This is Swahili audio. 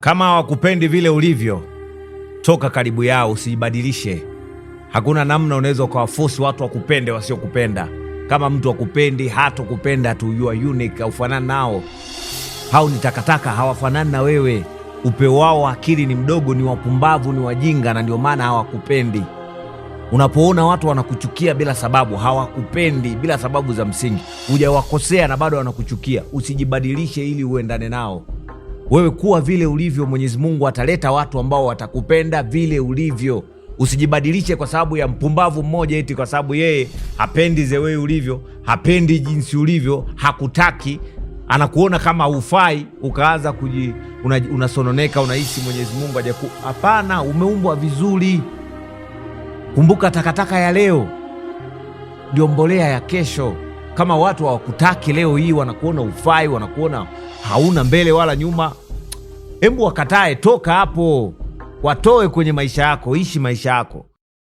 Kama hawakupendi vile ulivyo, toka karibu yao, usijibadilishe. Hakuna namna unaweza ukawaforce watu wakupende wasiokupenda. Kama mtu akupendi, hatokupenda tu, you are unique, haufanani nao. Hao ni takataka, hawafanani na wewe. Upeo wao akili ni mdogo, ni wapumbavu, ni wajinga, na ndio maana hawakupendi. Unapoona watu wanakuchukia bila sababu, hawakupendi bila sababu za msingi. Hujawakosea na bado wanakuchukia. Usijibadilishe ili uendane nao. Wewe kuwa vile ulivyo, Mwenyezi Mungu ataleta watu ambao watakupenda vile ulivyo. Usijibadilishe kwa sababu ya mpumbavu mmoja, eti kwa sababu yeye hapendi zewe ulivyo, hapendi jinsi ulivyo, hakutaki, anakuona kama hufai, ukaanza unasononeka, unahisi Mwenyezi Mungu hajaku. Hapana, umeumbwa vizuri. Kumbuka, takataka ya leo ndio mbolea ya kesho. Kama watu hawakutaki leo hii, wanakuona hufai, wanakuona hauna mbele wala nyuma, hebu wakatae, toka hapo, watoe kwenye maisha yako, ishi maisha yako.